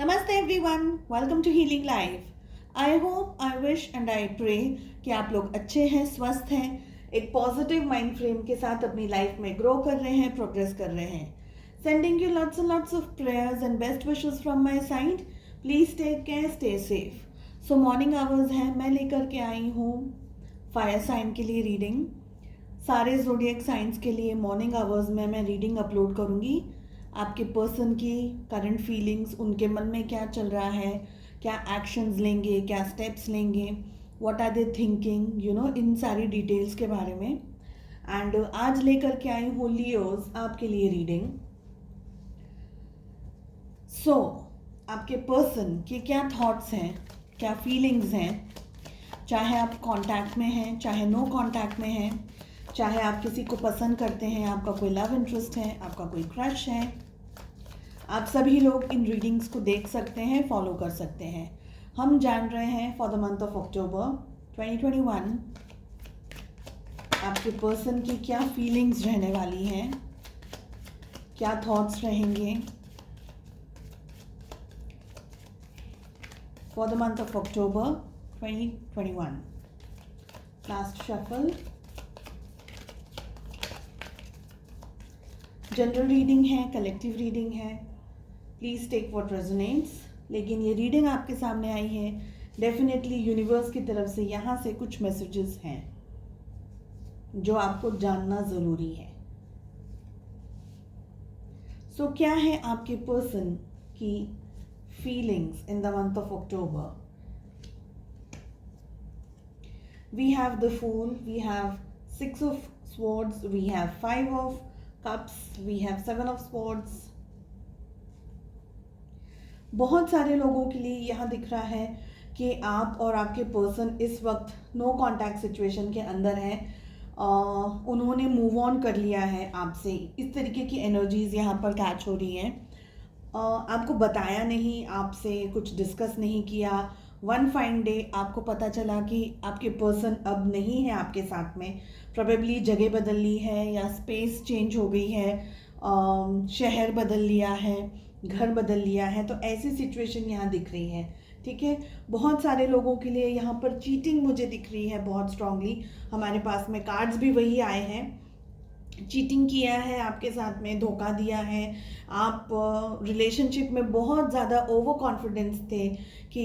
नमस्ते everyone, welcome to Healing Life. I hope, I wish and I pray कि आप लोग अच्छे हैं, स्वस्थ हैं, एक पॉजिटिव माइंड फ्रेम के साथ अपनी लाइफ में ग्रो कर रहे हैं, प्रोग्रेस कर रहे हैं। Sending you lots and lots of prayers and best wishes from my side. Please take care, stay safe. So morning hours है, मैं लेकर के आई हूँ फायर साइन के लिए रीडिंग। सारे ज़ोडिएक साइंस के लिए मॉर्निंग आवर्स में मैं रीडिंग अपलोड करूँगी। आपके पर्सन की करंट फीलिंग्स, उनके मन में क्या चल रहा है, क्या एक्शंस लेंगे, क्या स्टेप्स लेंगे, व्हाट आर दे थिंकिंग, इन सारी डिटेल्स के बारे में। एंड आज लेकर के आई हूँ लियोज आपके लिए रीडिंग। सो आपके पर्सन के क्या थॉट्स हैं, क्या फीलिंग्स हैं, चाहे आप कांटेक्ट में हैं, चाहे नो कांटेक्ट में हैं, चाहे आप किसी को पसंद करते हैं, आपका कोई लव इंटरेस्ट है, आपका कोई क्रश है, आप सभी लोग इन रीडिंग्स को देख सकते हैं, फॉलो कर सकते हैं। हम जान रहे हैं फॉर द मंथ ऑफ अक्टूबर 2021 आपके पर्सन की क्या फीलिंग्स रहने वाली हैं, क्या थॉट्स रहेंगे for the month of October 2021। Last shuffle. General reading है, कलेक्टिव रीडिंग है, प्लीज़ टेक व्हाट रेजोनेट्स। लेकिन ये रीडिंग आपके सामने आई है, डेफिनेटली यूनिवर्स की तरफ से यहाँ से कुछ मैसेजेस हैं जो आपको जानना ज़रूरी है। सो क्या है आपके पर्सन की feelings in the month of October? We have the fool, we have 6 of swords, we have 5 of cups, we have 7 of swords. बहुत सारे लोगों के लिए यहाँ दिख रहा है कि आप और आपके पर्सन इस वक्त नो कांटेक्ट सिचुएशन के अंदर हैं। उन्होंने मूव ऑन कर लिया है आपसे, इस तरीके की एनर्जीज यहाँ पर कैच हो रही हैं। आपको बताया नहीं, आपसे कुछ डिस्कस नहीं किया। वन फाइन डे आपको पता चला कि आपके पर्सन अब नहीं है आपके साथ में। प्रोबेबली जगह बदल ली है या स्पेस चेंज हो गई है, शहर बदल लिया है, घर बदल लिया है। तो ऐसी सिचुएशन यहाँ दिख रही है, ठीक है। बहुत सारे लोगों के लिए यहाँ पर चीटिंग मुझे दिख रही है बहुत स्ट्रांगली। हमारे पास में कार्ड्स भी वही आए हैं। चीटिंग किया है आपके साथ में, धोखा दिया है। आप रिलेशनशिप में बहुत ज़्यादा ओवर कॉन्फिडेंस थे कि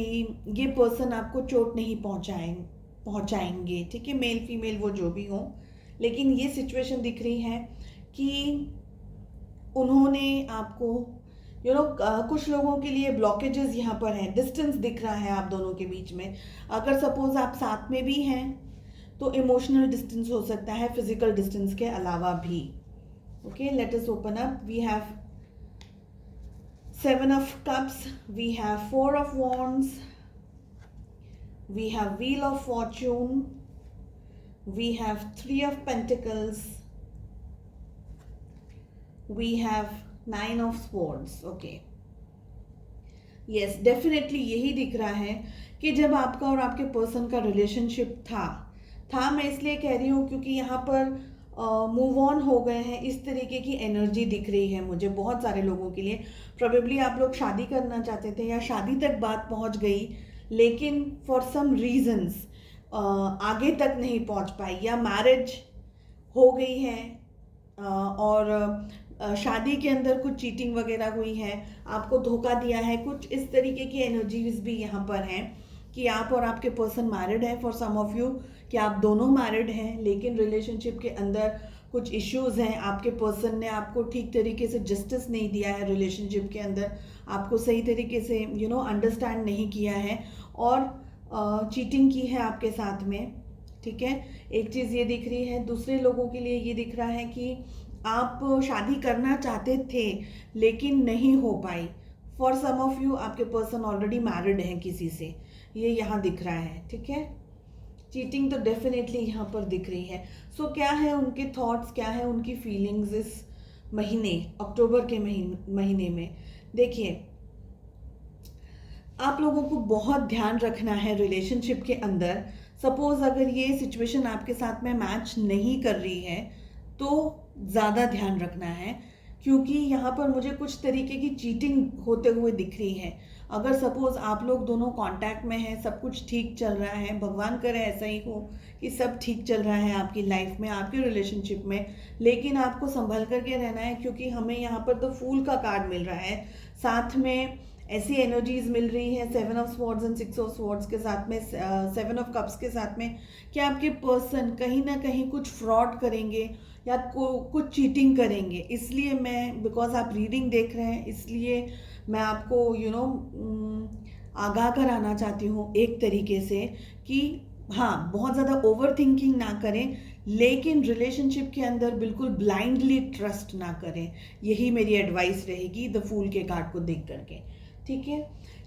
ये पर्सन आपको चोट नहीं पहुंचाएंगे, ठीक है, मेल फीमेल वो जो भी हो। लेकिन ये सिचुएशन दिख रही है कि उन्होंने आपको कुछ लोगों के लिए ब्लॉकेजेस यहाँ पर हैं, डिस्टेंस दिख रहा है आप दोनों के बीच में। अगर सपोज आप साथ में भी हैं तो इमोशनल डिस्टेंस हो सकता है, फिजिकल डिस्टेंस के अलावा भी। Okay, let us open up. We have 7 of cups, we have 4 of wands, we have wheel of fortune, we have 3 of pentacles, we have 9 of swords. Okay, yes, definitely यही दिख रहा है कि जब आपका और आपके पर्सन का रिलेशनशिप था मैं इसलिए कह रही हूँ क्योंकि यहाँ पर मूव ऑन हो गए हैं, इस तरीके की एनर्जी दिख रही है मुझे बहुत सारे लोगों के लिए। प्रोबेबली आप लोग शादी करना चाहते थे या शादी तक बात पहुँच गई, लेकिन फॉर सम रीजंस आगे तक नहीं पहुँच पाई, या मैरिज हो गई है और शादी के अंदर कुछ चीटिंग वगैरह हुई है, आपको धोखा दिया है। कुछ इस तरीके की एनर्जीज भी यहाँ पर हैं कि आप और आपके पर्सन मैरिड है, फॉर सम ऑफ यू कि आप दोनों मैरिड हैं, लेकिन रिलेशनशिप के अंदर कुछ इश्यूज हैं। आपके पर्सन ने आपको ठीक तरीके से जस्टिस नहीं दिया है, रिलेशनशिप के अंदर आपको सही तरीके से अंडरस्टैंड नहीं किया है और चीटिंग की है आपके साथ में, ठीक है। एक चीज़ ये दिख रही है। दूसरे लोगों के लिए ये दिख रहा है कि आप शादी करना चाहते थे लेकिन नहीं हो पाई। फॉर सम ऑफ यू आपके पर्सन ऑलरेडी मैरिड हैं किसी से, ये यहाँ दिख रहा है, ठीक है। चीटिंग तो डेफिनेटली यहाँ पर दिख रही है। सो क्या है उनके थॉट्स, क्या है उनकी फीलिंग्स इस महीने, अक्टूबर के महीने में? देखिए, आप लोगों को बहुत ध्यान रखना है रिलेशनशिप के अंदर। सपोज अगर ये सिचुएशन आपके साथ में मैच नहीं कर रही है तो ज़्यादा ध्यान रखना है, क्योंकि यहाँ पर मुझे कुछ तरीके की चीटिंग होते हुए दिख रही है। अगर सपोज आप लोग दोनों कांटेक्ट में हैं, सब कुछ ठीक चल रहा है, भगवान करे ऐसा ही हो कि सब ठीक चल रहा है आपकी लाइफ में, आपके रिलेशनशिप में, लेकिन आपको संभल करके रहना है, क्योंकि हमें यहाँ पर द फूल का कार्ड मिल रहा है, साथ में ऐसी एनर्जीज मिल रही है 7 of swords and 6 of swords के साथ में, 7 ऑफ कप्स के साथ में, कि आपके पर्सन कहीं ना कहीं कुछ फ्रॉड करेंगे या कुछ चीटिंग करेंगे। इसलिए मैं, बिकॉज आप रीडिंग देख रहे हैं, इसलिए मैं आपको आगाह कराना चाहती हूँ एक तरीके से कि हाँ, बहुत ज़्यादा ओवर थिंकिंग ना करें, लेकिन रिलेशनशिप के अंदर बिल्कुल ब्लाइंडली ट्रस्ट ना करें। यही मेरी एडवाइस रहेगी द फूल के कार्ड को देख करके। ठीक है,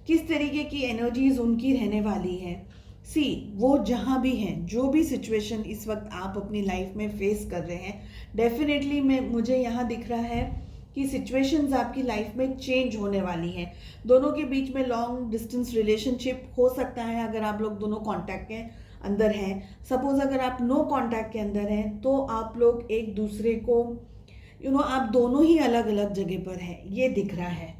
किस तरीके की एनर्जीज उनकी रहने वाली है। सी, वो जहाँ भी हैं, जो भी सिचुएशन इस वक्त आप अपनी लाइफ में फेस कर रहे हैं, डेफिनेटली मुझे यहाँ दिख रहा है कि सिचुएशंस आपकी लाइफ में चेंज होने वाली हैं। दोनों के बीच में लॉन्ग डिस्टेंस रिलेशनशिप हो सकता है अगर आप लोग दोनों कॉन्टैक्ट के अंदर हैं। सपोज अगर आप नो कॉन्टैक्ट के अंदर हैं तो आप लोग एक दूसरे को आप दोनों ही अलग अलग जगह पर हैं, ये दिख रहा है।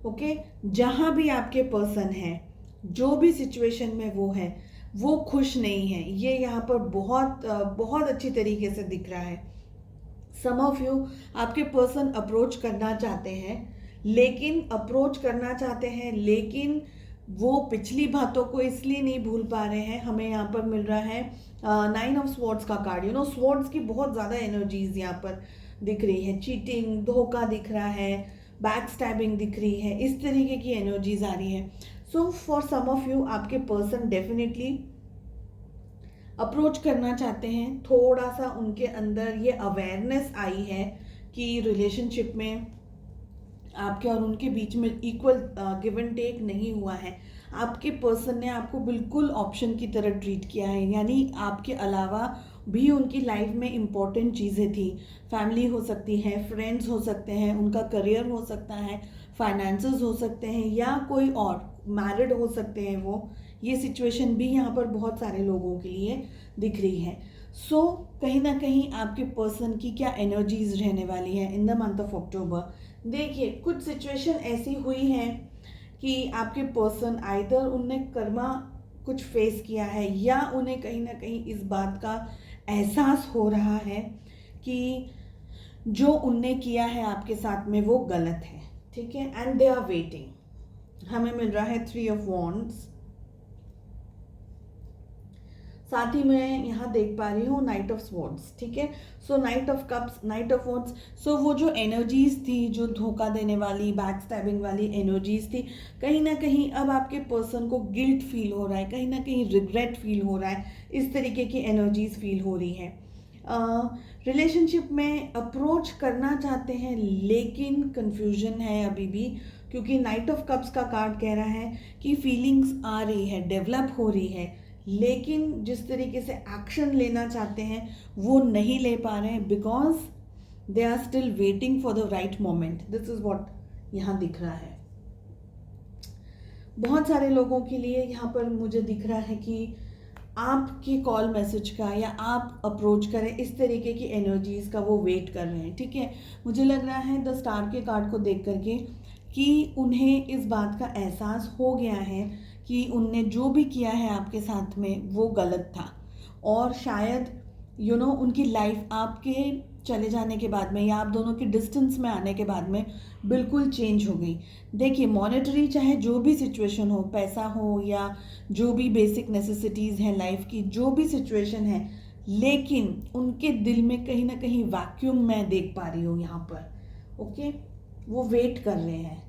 ओके, जहाँ भी आपके पर्सन हैं, जो भी सिचुएशन में वो है, वो खुश नहीं है, ये यहाँ पर बहुत बहुत अच्छी तरीके से दिख रहा है। सम ऑफ यू, आपके पर्सन अप्रोच करना चाहते हैं, लेकिन वो पिछली बातों को इसलिए नहीं भूल पा रहे हैं। हमें यहाँ पर मिल रहा है 9 ऑफ स्वॉर्ड्स का कार्ड। स्वॉर्ड्स की बहुत ज़्यादा एनर्जीज यहाँ पर दिख रही है, चीटिंग, धोखा दिख रहा है, बैक स्टैबिंग दिख रही है, इस तरीके की एनर्जीज आ रही है। So for some of you, आपके पर्सन डेफिनेटली अप्रोच करना चाहते हैं। थोड़ा सा उनके अंदर ये अवेयरनेस आई है कि रिलेशनशिप में आपके और उनके बीच में इक्वल गिव एंड टेक नहीं हुआ है। आपके पर्सन ने आपको बिल्कुल ऑप्शन की तरह ट्रीट किया है, यानी आपके अलावा भी उनकी लाइफ में इम्पॉर्टेंट चीज़ें थी। फैमिली हो सकती है, फ्रेंड्स हो सकते हैं, उनका करियर हो सकता है, फाइनेंसेस हो सकते हैं, या कोई और मैरिड हो सकते हैं वो। ये सिचुएशन भी यहाँ पर बहुत सारे लोगों के लिए दिख रही है। सो कहीं ना कहीं आपके पर्सन की क्या एनर्जीज रहने वाली है इन द मंथ ऑफ अक्टूबर। देखिए, कुछ सिचुएशन ऐसी हुई हैं कि आपके पर्सन आइदर उनने कर्मा कुछ फेस किया है, या उन्हें कहीं ना कहीं इस बात का एहसास हो रहा है कि जो उनने किया है आपके साथ में वो गलत है। ठीक है, एंड दे आर वेटिंग। हमें मिल रहा है 3 ऑफ वॉन्ड्स, साथ ही मैं यहाँ देख पा रही हूँ नाइट ऑफ स्वॉर्ड्स। ठीक है, so knight of cups, knight of wands. So वो जो एनर्जीज थी, जो धोखा देने वाली, बैक स्टैबिंग वाली एनर्जीज थी, कहीं ना कहीं अब आपके पर्सन को गिल्ट फील हो रहा है, कहीं ना कहीं रिग्रेट फील हो रहा है, इस तरीके की एनर्जीज फील हो रही है। रिलेशनशिप में अप्रोच करना चाहते हैं, लेकिन कंफ्यूजन है अभी भी, क्योंकि नाइट ऑफ कप्स का कार्ड कह रहा है कि फीलिंग्स आ रही है, डेवलप हो रही है, लेकिन जिस तरीके से एक्शन लेना चाहते हैं वो नहीं ले पा रहे हैं, because they are still waiting for the right moment. This is what यहाँ दिख रहा है। बहुत सारे लोगों के लिए यहाँ पर मुझे दिख रहा है कि आपकी कॉल मैसेज का या आप अप्रोच करें, इस तरीके की एनर्जीज का वो वेट कर रहे हैं। ठीक है, मुझे लग रहा है द स्टार के कार्ड को देख करके कि उन्हें इस बात का एहसास हो गया है कि उनने जो भी किया है आपके साथ में वो गलत था, और शायद उनकी लाइफ आपके चले जाने के बाद में या आप दोनों की डिस्टेंस में आने के बाद में बिल्कुल चेंज हो गई। देखिए, मॉनेटरी चाहे जो भी सिचुएशन हो, पैसा हो या जो भी बेसिक नेसेसिटीज़ हैं लाइफ की, जो भी सिचुएशन है, लेकिन उनके दिल में कहीं ना कहीं वैक्यूम मैं देख पा रही हूँ यहाँ पर। ओके, वो वेट कर रहे हैं,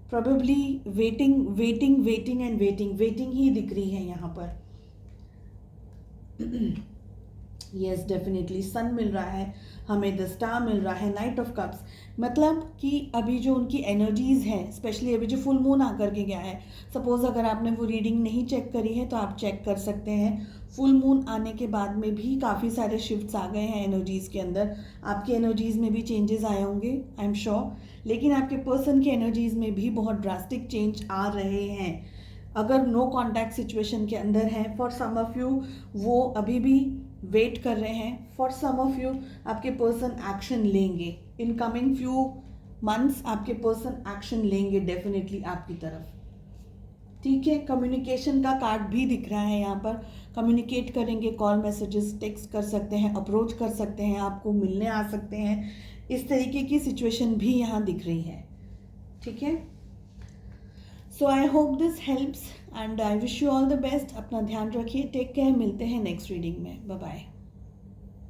प्रोबेबली वेटिंग ही दिख रही है यहाँ पर। यस, डेफिनेटली सन मिल रहा है हमें, द स्टार मिल रहा है, नाइट ऑफ कप्स। मतलब कि अभी जो उनकी एनर्जीज हैं, स्पेशली अभी जो फुल मून आकर के गया है, सपोज अगर आपने वो रीडिंग नहीं चेक करी है तो आप चेक कर सकते हैं। फुल मून आने के बाद में भी काफ़ी सारे शिफ्ट्स आ गए हैं एनर्जीज़ के अंदर। आपकी एनर्जीज़ में भी चेंजेस आए होंगे, आई एम श्योर, लेकिन आपके पर्सन की एनर्जीज़ में भी बहुत ड्रास्टिक चेंज आ रहे हैं। अगर नो कॉन्टैक्ट सिचुएशन के अंदर है, फॉर सम ऑफ यू वो अभी भी वेट कर रहे हैं, फॉर सम ऑफ यू आपके पर्सन एक्शन लेंगे इन कमिंग फ्यू मंथ्स आपके पर्सन एक्शन लेंगे डेफिनेटली आपकी तरफ। ठीक है, कम्युनिकेशन का कार्ड भी दिख रहा है यहाँ पर। कम्युनिकेट करेंगे, कॉल मैसेजेस टेक्स्ट कर सकते हैं, अप्रोच कर सकते हैं, आपको मिलने आ सकते हैं, इस तरीके की सिचुएशन भी यहाँ दिख रही है। ठीक है, so I hope this helps and I wish you all the best. अपना ध्यान रखिए, टेक केयर, मिलते हैं नेक्स्ट रीडिंग में, बाय बाय।